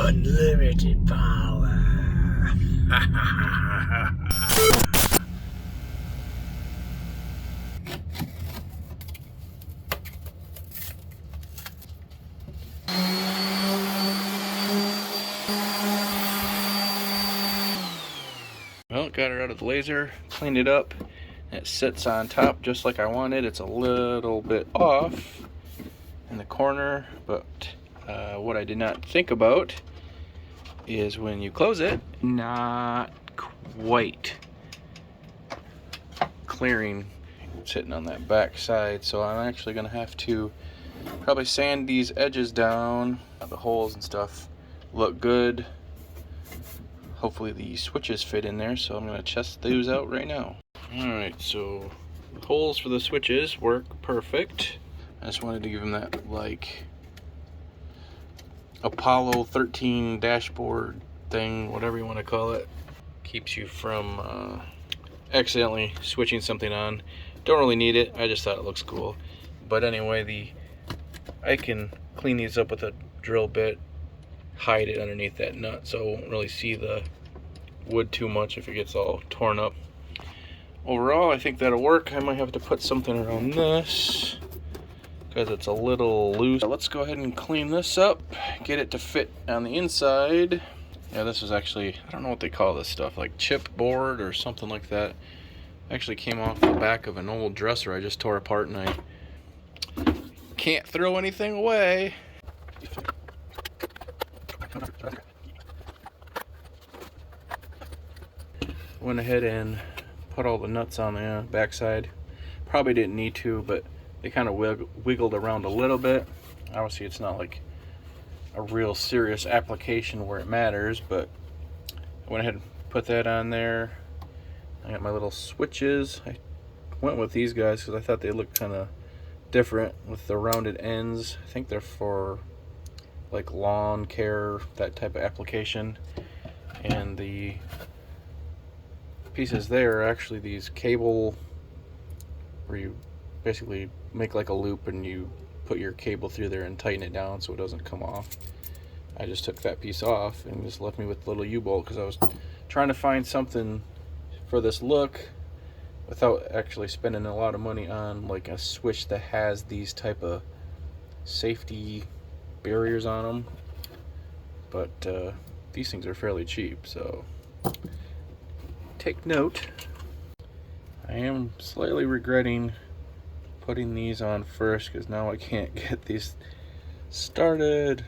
Unlimited power. Well, got it out of the laser, cleaned it up. It sits on top just like I wanted. It's a little bit off in the corner, but what I did not think about is when you close it, not quite clearing, sitting on that back side. So I'm actually gonna have to probably sand these edges down. The holes and stuff look good. Hopefully the switches fit in there, so I'm gonna test those out right now. Alright, so the holes for the switches work perfect. I just wanted to give them that like Apollo 13 dashboard thing, whatever you want to call it. Keeps you from accidentally switching something on. Don't really need it, I just thought it looks cool. But anyway, I can clean these up with a drill bit, hide it underneath that nut so I won't really see the wood too much if it gets all torn up. Overall, I think that'll work. I might have to put something around this because it's a little loose. Let's go ahead and clean this up, get it to fit on the inside. Yeah, this is actually, I don't know what they call this stuff, like chipboard or something like that. Actually came off the back of an old dresser I just tore apart, and I can't throw anything away. Went ahead and put all the nuts on the backside. Probably didn't need to, but they kind of wiggled around a little bit. Obviously it's not like a real serious application where it matters, but I went ahead and put that on there. I got my little switches. I went with these guys because I thought they looked kind of different with the rounded ends. I think they're for like lawn care, that type of application. And the pieces there are actually these cable where you basically make like a loop and you put your cable through there and tighten it down so it doesn't come off. I just took that piece off and just left me with the little U-bolt because I was trying to find something for this look without actually spending a lot of money on like a switch that has these type of safety barriers on them. But these things are fairly cheap, so take note. I am slightly regretting putting these on first because now I can't get these started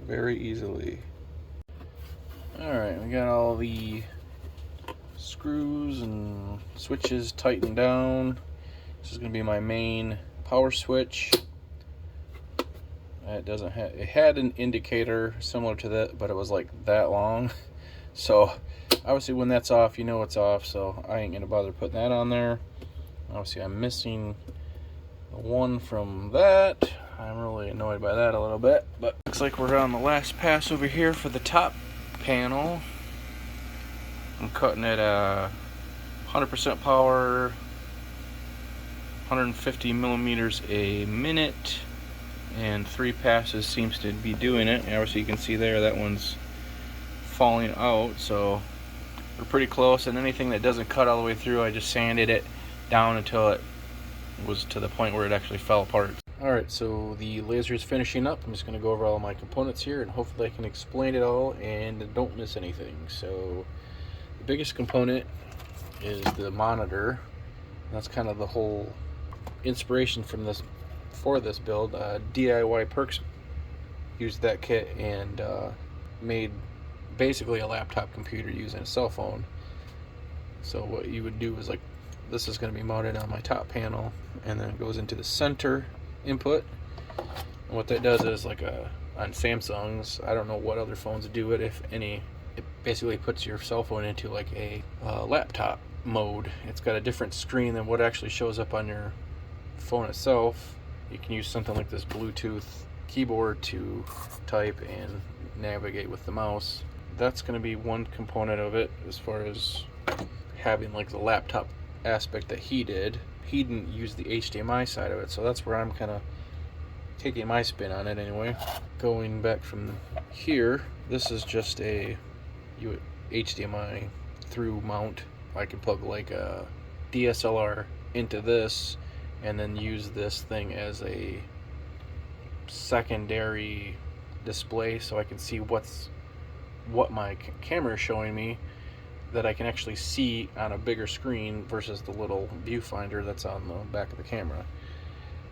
very easily. Alright, we got all the screws and switches tightened down. This is going to be my main power switch. It doesn't have, it had an indicator similar to that, but it was like that long. So obviously when that's off, you know it's off, so I ain't gonna bother putting that on there. Obviously I'm missing the one from that. I'm really annoyed by that a little bit, but looks like we're on the last pass over here for the top panel. I'm cutting it 100% power, 150 millimeters a minute, and 3 passes seems to be doing it. And obviously you can see there that one's falling out, so we're pretty close. And anything that doesn't cut all the way through, I just sanded it down until it was to the point where it actually fell apart. Alright, so the laser is finishing up. I'm just going to go over all my components here and hopefully I can explain it all and don't miss anything. So the biggest component is the monitor. That's kind of the whole inspiration from this for this build. DIY Perks used that kit and made basically a laptop computer using a cell phone. So what you would do is, like, this is going to be mounted on my top panel, and then it goes into the center input. And what that does is, like on Samsung's, I don't know what other phones do it, if any, it basically puts your cell phone into like a laptop mode. It's got a different screen than what actually shows up on your phone itself. You can use something like this Bluetooth keyboard to type and navigate with the mouse. That's going to be one component of it as far as having like the laptop aspect that he did. He didn't use the HDMI side of it, so that's where I'm kind of taking my spin on it anyway. Going back from here, this is just a HDMI through mount. I can plug like a DSLR into this and then use this thing as a secondary display so I can see what my camera is showing me, that I can actually see on a bigger screen versus the little viewfinder that's on the back of the camera,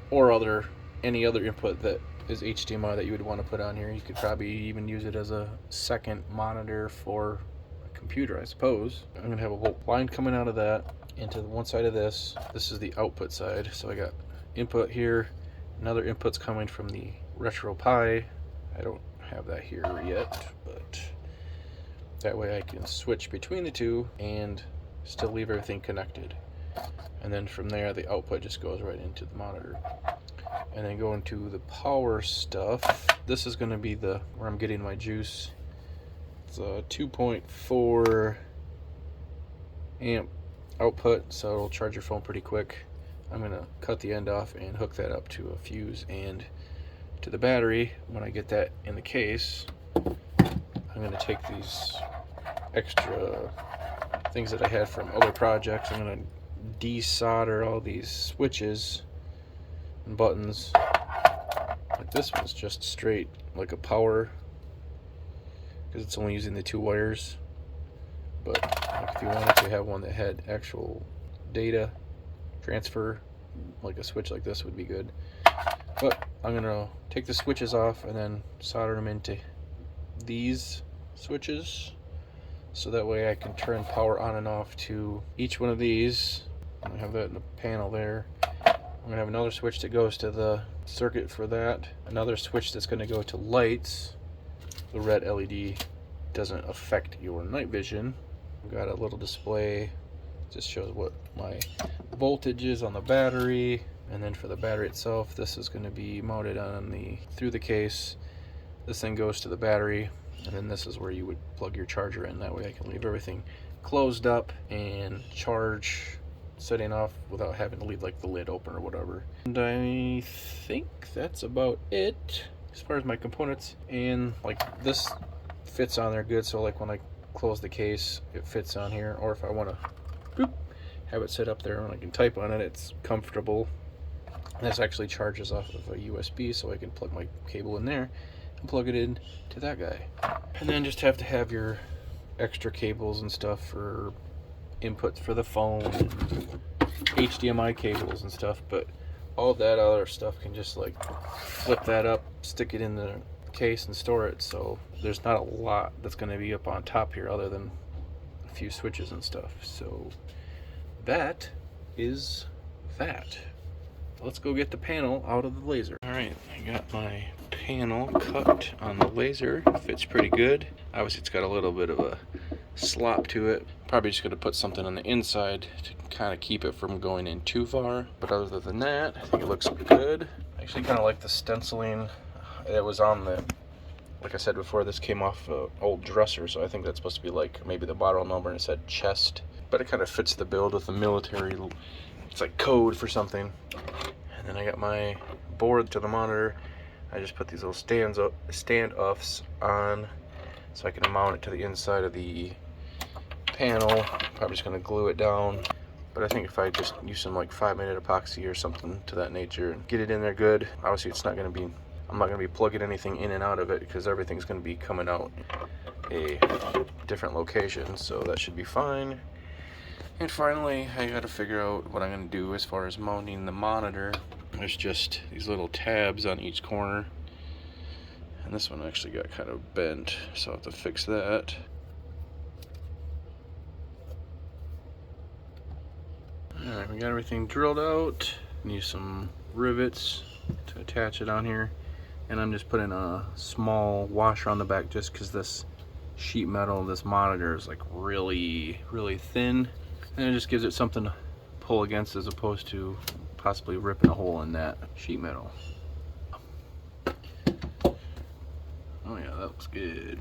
or any other input that is HDMI that you would want to put on here. You could probably even use it as a second monitor for a computer, I suppose. I'm going to have a line coming out of that into the one side of this. This is the output side, so I got input here, another input's coming from the RetroPie. I don't have that here yet, but that way I can switch between the two and still leave everything connected. And then from there, the output just goes right into the monitor. And then going to the power stuff, this is going to be where I'm getting my juice. It's a 2.4 amp output, so it'll charge your phone pretty quick. I'm going to cut the end off and hook that up to a fuse and to the battery. When I get that in the case, I'm going to take these extra things that I had from other projects. I'm going to desolder all these switches and buttons. Like this one's just straight like a power, because it's only using the 2 wires. But like if you wanted to have one that had actual data transfer, like a switch like this would be good. But I'm gonna take the switches off and then solder them into these switches, so that way I can turn power on and off to each one of these. I have that in the panel there. I'm gonna have another switch that goes to the circuit for that, another switch that's gonna go to lights. The red LED doesn't affect your night vision. I've got a little display, just shows what my voltage is on the battery. And then for the battery itself, this is going to be mounted on through the case. This thing goes to the battery, and then this is where you would plug your charger in. That way I can leave everything closed up and charge setting off without having to leave like the lid open or whatever. And I think that's about it as far as my components. And like this fits on there good, so like when I close the case, it fits on here. Or if I want to have it set up there and I can type on it, it's comfortable. This actually charges off of a USB, so I can plug my cable in there and plug it in to that guy. And then just have to have your extra cables and stuff for inputs for the phone, HDMI cables and stuff. But all that other stuff can just like flip that up, stick it in the case and store it. So there's not a lot that's going to be up on top here other than a few switches and stuff. So that is that. Let's go get the panel out of the laser. Alright, I got my panel cut on the laser. It fits pretty good. Obviously it's got a little bit of a slop to it. Probably just going to put something on the inside to kind of keep it from going in too far. But other than that, I think it looks good. I actually kind of like the stenciling that was on the, like I said before, this came off an old dresser, so I think that's supposed to be like maybe the model number, and it said chest. But it kind of fits the build with the military, it's like code for something. And then I got my board to the monitor. I just put these little standoffs on so I can mount it to the inside of the panel. Probably just gonna glue it down. But I think if I just use some like 5-minute epoxy or something to that nature and get it in there good. Obviously it's not gonna be, I'm not gonna be plugging anything in and out of it because everything's gonna be coming out a different location, so that should be fine. And finally, I gotta figure out what I'm gonna do as far as mounting the monitor. There's just these little tabs on each corner, and this one actually got kind of bent, so I'll have to fix that. Alright, we got everything drilled out. Need some rivets to attach it on here, and I'm just putting a small washer on the back just because this sheet metal, this monitor is like really thin, and it just gives it something to pull against as opposed to possibly ripping a hole in that sheet metal. Oh yeah, that looks good.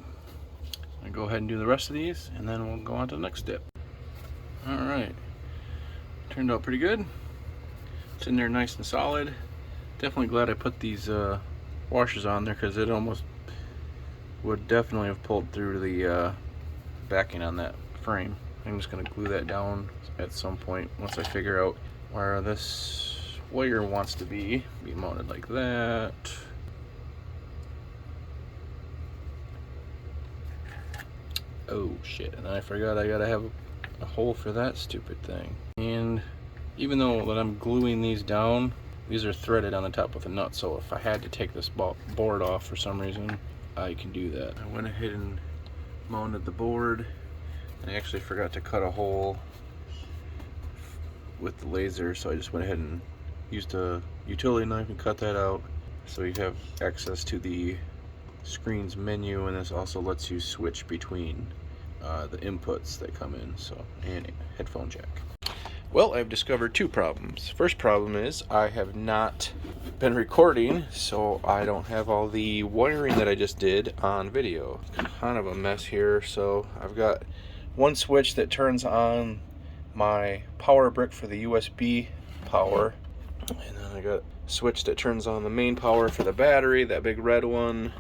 I'll go ahead and do the rest of these, and then we'll go on to the next step. Alright, turned out pretty good. It's in there nice and solid. Definitely glad I put these washers on there, because it almost would definitely have pulled through the backing on that frame. I'm just going to glue that down at some point once I figure out where this wire wants to be mounted like that. Oh shit, and I forgot I gotta have a hole for that stupid thing. And even though that I'm gluing these down, these are threaded on the top with a nut, so if I had to take this board off for some reason, I can do that. I went ahead and mounted the board, and I actually forgot to cut a hole with the laser, so I just went ahead and used a utility knife and cut that out, so you have access to the screen's menu, and this also lets you switch between the inputs that come in, so, and headphone jack. Well, I've discovered two problems. First problem is I have not been recording, so I don't have all the wiring that I just did on video. Kind of a mess here. So I've got one switch that turns on my power brick for the USB power, and then I got a switch that turns on the main power for the battery, that big red one.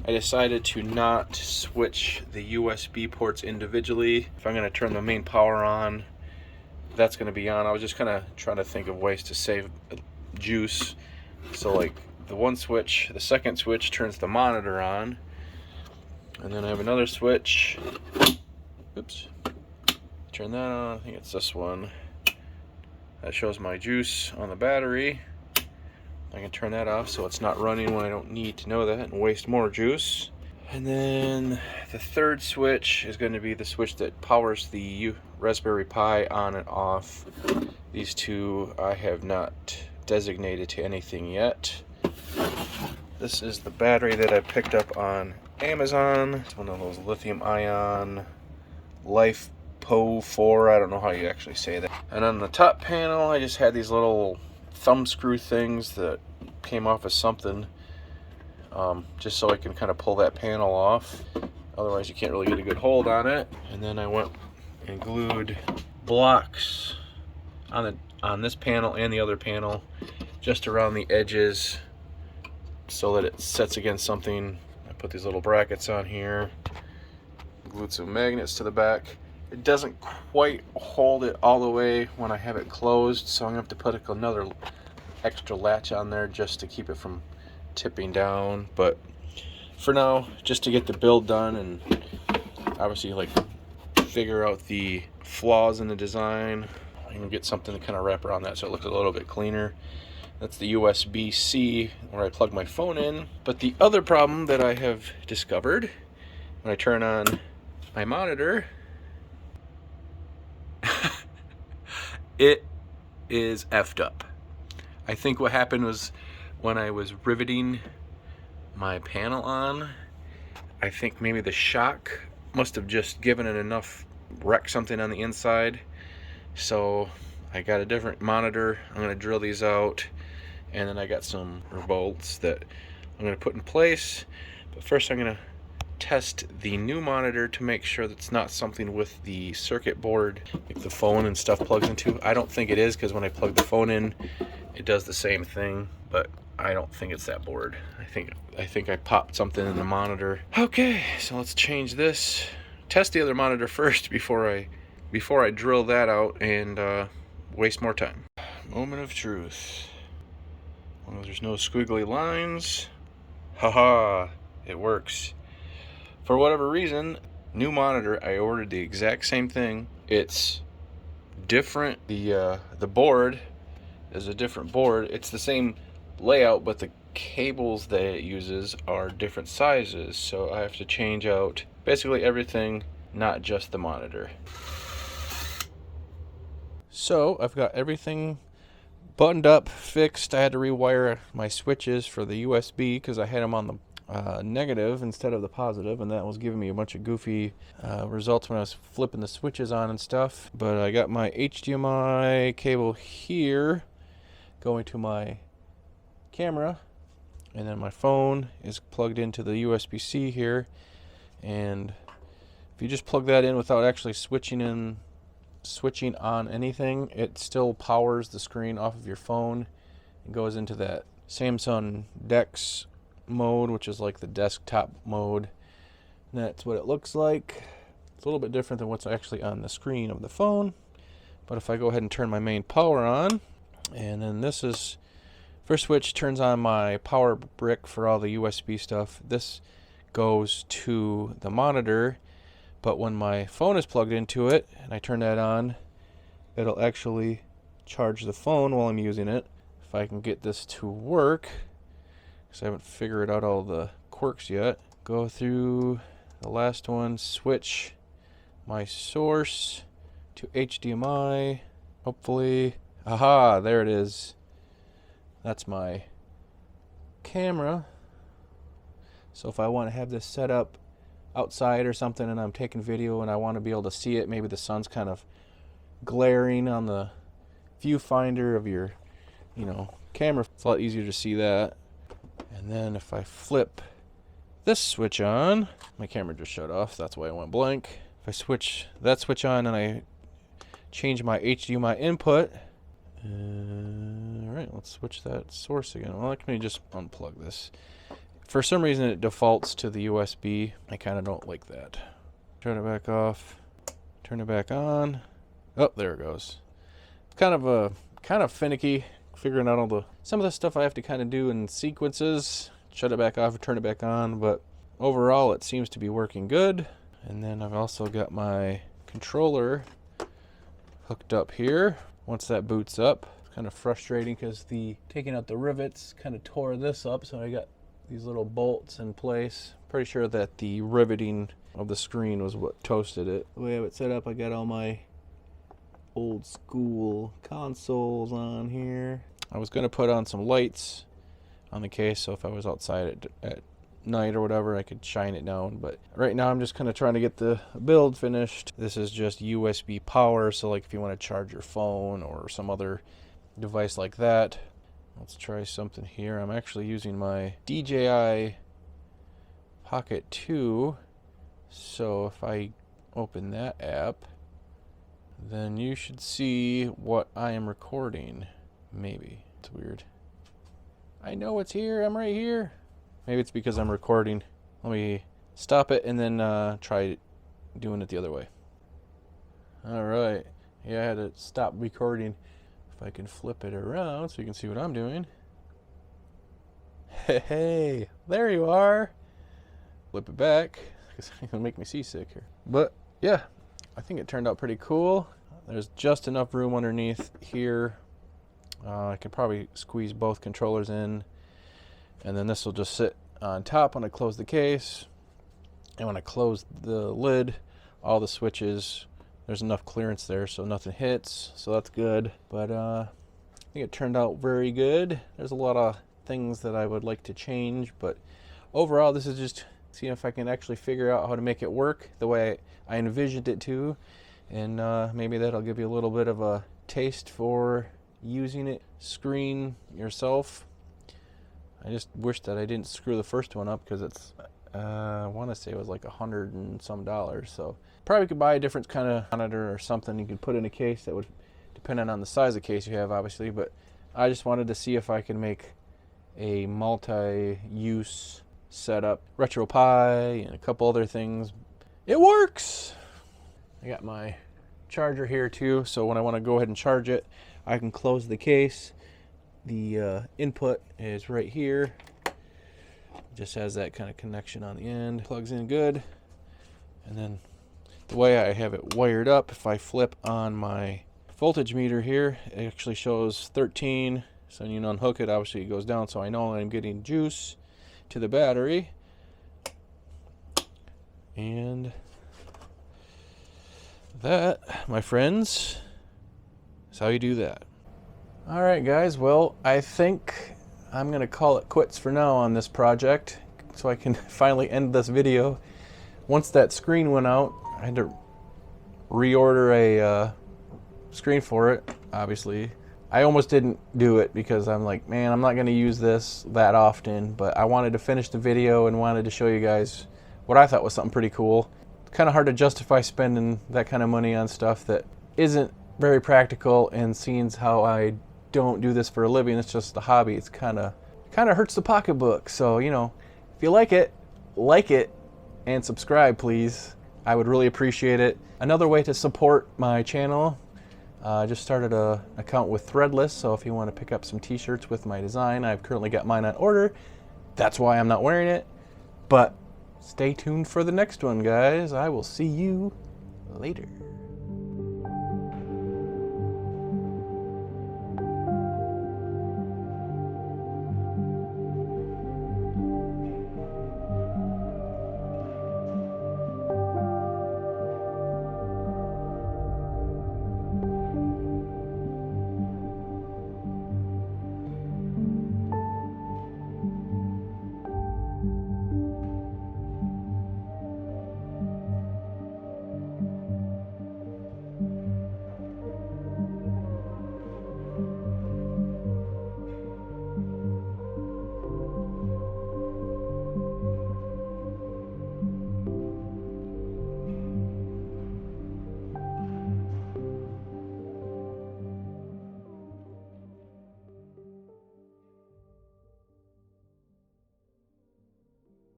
I decided to not switch the USB ports individually. If I'm going to turn the main power on, that's going to be on. I was just kind of trying to think of ways to save juice. So like the one switch, the second switch turns the monitor on, and then I have another switch. Oops. Turn that on. I think it's this one. That shows my juice on the battery. I can turn that off so it's not running when I don't need to know that and waste more juice. And then the third switch is going to be the switch that powers the Raspberry Pi on and off. These two I have not designated to anything yet. This is the battery that I picked up on Amazon. It's one of those lithium ion LiFePO4. I don't know how you actually say that. And on the top panel, I just had these little thumb screw things that came off of something, just so I can kind of pull that panel off. Otherwise you can't really get a good hold on it. And then I went and glued blocks on this panel and the other panel just around the edges so that it sets against something. I put these little brackets on here, glued some magnets to the back. It doesn't quite hold it all the way when I have it closed, so I'm going to have to put another extra latch on there just to keep it from tipping down. But for now, just to get the build done and obviously like figure out the flaws in the design, I'm going to get something to kind of wrap around that so it looks a little bit cleaner. That's the USB-C where I plug my phone in. But the other problem that I have discovered when I turn on my monitor, it is effed up. I think what happened was when I was riveting my panel on, I think maybe the shock must have just given it enough, wreck something on the inside. So I got a different monitor. I'm going to drill these out, and then I got some bolts that I'm going to put in place. But first I'm going to test the new monitor to make sure that's not something with the circuit board, like the phone and stuff plugs into. I don't think it is, because when I plug the phone in, it does the same thing, but I don't think it's that board. I think I popped something in the monitor. Okay, so let's change this. Test the other monitor first before I drill that out and waste more time. Moment of truth. As long as there's no squiggly lines. Haha, it works. For whatever reason, new monitor, I ordered the exact same thing. It's different. The board is a different board. It's the same layout, but the cables that it uses are different sizes. So I have to change out basically everything, not just the monitor. So I've got everything buttoned up, fixed. I had to rewire my switches for the USB because I had them on the negative instead of the positive, and that was giving me a bunch of goofy results when I was flipping the switches on and stuff. But I got my HDMI cable here going to my camera, and then my phone is plugged into the USB-C here. And if you just plug that in without actually switching on anything, it still powers the screen off of your phone and goes into that Samsung DeX mode, which is like the desktop mode. And that's what it looks like. It's a little bit different than what's actually on the screen of the phone. But if I go ahead and turn my main power on, and then this is, first switch turns on my power brick for all the USB stuff. This goes to the monitor, but when my phone is plugged into it and I turn that on, it'll actually charge the phone while I'm using it. If I can get this to work, because I haven't figured out all the quirks yet. Go through the last one, switch my source to HDMI. Hopefully, aha, there it is. That's my camera. So if I want to have this set up outside or something and I'm taking video and I want to be able to see it, maybe the sun's kind of glaring on the viewfinder of your, camera, it's a lot easier to see that. And then if I flip this switch on, my camera just shut off, that's why I went blank. If I switch that switch on and I change my HDMI input, alright, let's switch that source again. Well, let me just unplug this. For some reason it defaults to the USB. I kind of don't like that. Turn it back off, turn it back on. Oh, there it goes. It's kind of finicky figuring out some of the stuff I have to kind of do in sequences. Shut it back off and turn it back on, but overall it seems to be working good. And then I've also got my controller hooked up here. Once that boots up, it's kind of frustrating because taking out the rivets kind of tore this up, so I got these little bolts in place. Pretty sure that the riveting of the screen was what toasted it. The way I have it set up, I got all my old school consoles on here. I was going to put on some lights on the case, so if I was outside at night or whatever, I could shine it down. But right now I'm just kind of trying to get the build finished. This is just USB power, so like if you want to charge your phone or some other device like that. Let's try something here. I'm actually using my DJI Pocket 2, so if I open that app, then you should see what I am recording. Maybe. It's weird. I know it's here. I'm right here. Maybe it's because I'm recording. Let me stop it and then try doing it the other way. Alright. Yeah, I had to stop recording. If I can flip it around so you can see what I'm doing. Hey, there you are. Flip it back because it's going to make me seasick here. But yeah, I think it turned out pretty cool. There's just enough room underneath here. I can probably squeeze both controllers in, and then this will just sit on top when I close the case. And when I close the lid, all the switches, there's enough clearance there so nothing hits, so that's good. But I think it turned out very good. There's a lot of things that I would like to change, but overall this is just seeing if I can actually figure out how to make it work the way I envisioned it to, and maybe that'll give you a little bit of a taste for using it screen yourself. I just wish that I didn't screw the first one up because it's I want to say it was like $100 and some, so probably could buy a different kind of monitor or something you could put in a case that would, depending on the size of case you have obviously, but I just wanted to see if I can make a multi-use setup, RetroPie and a couple other things. It works. I got my charger here too, so when I want to go ahead and charge it, I can close the case. The input is right here. Just has that kind of connection on the end. Plugs in good. And then the way I have it wired up, if I flip on my voltage meter here, it actually shows 13. So when you unhook it, obviously it goes down, so I know I'm getting juice to the battery. And that, my friends, is how you do that. Alright guys, well, I think I'm going to call it quits for now on this project so I can finally end this video. Once that screen went out, I had to reorder a screen for it, obviously. I almost didn't do it because I'm like, man, I'm not going to use this that often, but I wanted to finish the video and wanted to show you guys what I thought was something pretty cool. It's kind of hard to justify spending that kind of money on stuff that isn't very practical, and seeing how I don't do this for a living, it's just a hobby, it's kind of kind of hurts the pocketbook. So, you know, if you like it, and subscribe, please. I would really appreciate it. Another way to support my channel, I just started an account with Threadless, so if you want to pick up some t-shirts with my design, I've currently got mine on order. That's why I'm not wearing it. But stay tuned for the next one, guys. I will see you later.